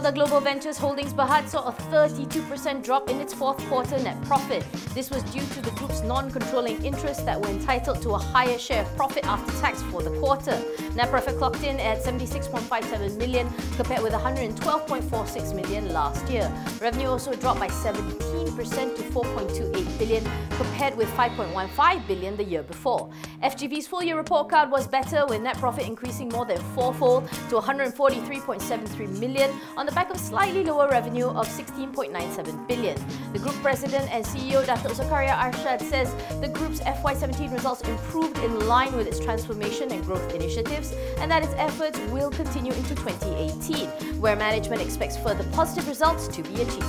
Felda Global Ventures Holdings Berhad saw a 32% drop in its fourth quarter net profit. This was due to the group's non-controlling interests that were entitled to a higher share of profit after tax for the quarter. Net profit clocked in at 76.57 million compared with 112.46 million last year. Revenue also dropped by 17% to 4.28 billion compared with 5.15 billion the year before. FGV's full-year report card was better, with net profit increasing more than fourfold to 143.73 million on the back of slightly lower revenue of 16.97 billion. The group president and CEO Datuk Zakaria Arshad says the group's FY17 results improved in line with its transformation and growth initiatives, and that its efforts will continue into 2018, where management expects further positive results to be achieved.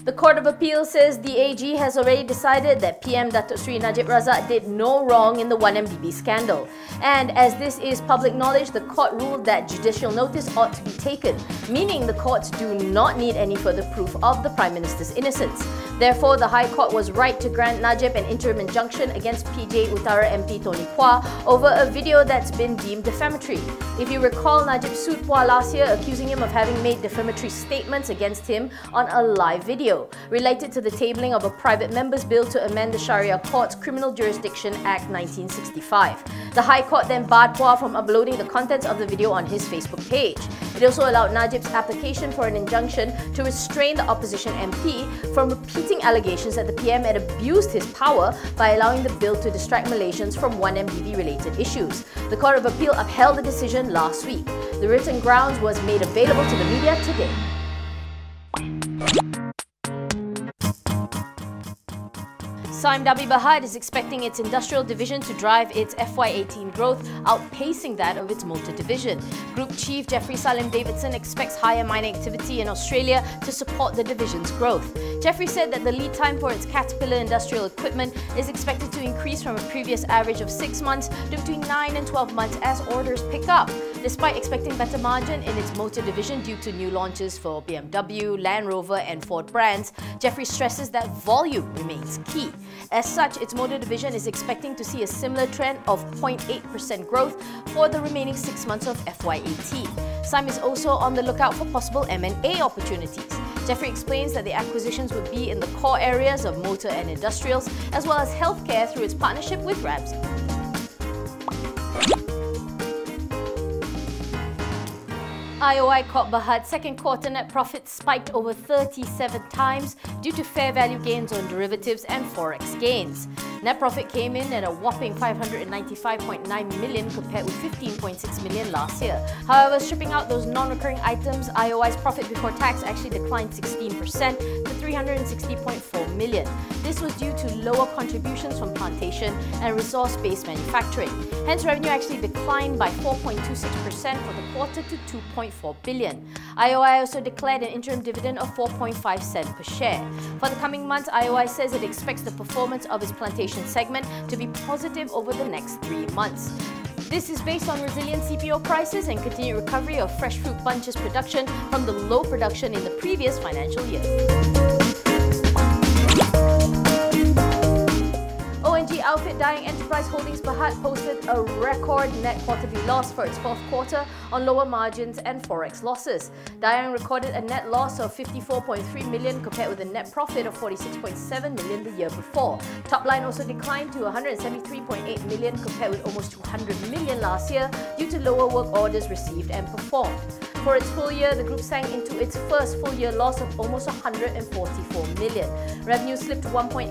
The Court of Appeal says the AG has already decided that PM Datuk Sri Najib Razak did no wrong in the 1MDB scandal. And as this is public knowledge, the court ruled that judicial notice ought to be taken, meaning the courts do not need any further proof of the Prime Minister's innocence. Therefore, the High Court was right to grant Najib an interim injunction against PJ Utara MP Tony Phua over a video that's been deemed defamatory. If you recall, Najib sued Phua last year, accusing him of having made defamatory statements against him on a live video related to the tabling of a private member's bill to amend the Sharia Court's Criminal Jurisdiction Act 1965. The High Court then barred Phua from uploading the contents of the video on his Facebook page. It also allowed Najib's application for an injunction to restrain the opposition MP from repeating allegations that the PM had abused his power by allowing the bill to distract Malaysians from 1MDB-related issues. The Court of Appeal upheld the decision last week. The written grounds was made available to the media today. Sime Darby Berhad is expecting its industrial division to drive its FY18 growth, outpacing that of its motor division. Group Chief Jeffrey Salim Davidson expects higher mining activity in Australia to support the division's growth. Jeffrey said that the lead time for its Caterpillar industrial equipment is expected to increase from a previous average of 6 months to between 9 and 12 months as orders pick up. Despite expecting better margin in its motor division due to new launches for BMW, Land Rover and Ford brands, Jeffrey stresses that volume remains key. As such, its motor division is expecting to see a similar trend of 0.8% growth for the remaining 6 months of FY18. Sime is also on the lookout for possible M&A opportunities. Jeffrey explains that the acquisitions would be in the core areas of motor and industrials, as well as healthcare through its partnership with Ramsey. IOI Corp Berhad's second quarter net profit spiked over 37 times due to fair value gains on derivatives and forex gains. Net profit came in at a whopping 595.9 million compared with 15.6 million last year. However, stripping out those non-recurring items, IOI's profit before tax actually declined 16% to 360.4 million. This was due to lower contributions from plantation and resource-based manufacturing. Hence, revenue actually declined by 4.26% for the quarter to 2.4 billion. IOI also declared an interim dividend of 4.5 cents per share. For the coming months, IOI says it expects the performance of its plantation segment to be positive over the next 3 months. This is based on resilient CPO prices and continued recovery of fresh fruit bunches production from the low production in the previous financial year. ONG outfit Dayang Enterprise Holdings Berhad posted a record net quarterly loss for its fourth quarter on lower margins and forex losses. Dayang recorded a net loss of 54.3 million compared with a net profit of 46.7 million the year before. Top line also declined to 173.8 million compared with almost 200 million last year due to lower work orders received and performed. For its full year, the group sank into its first full year loss of almost 144 million. Revenue slipped 1.8%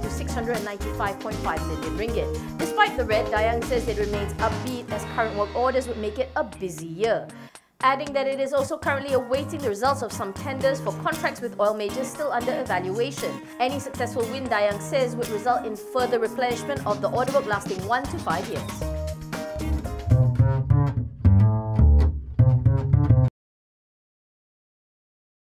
to 695.5 million ringgit. Despite the red, Dayang says it remains upbeat as current work orders would make it a busy year, adding that it is also currently awaiting the results of some tenders for contracts with oil majors still under evaluation. Any successful win, Dayang says, would result in further replenishment of the order book lasting 1 to 5 years.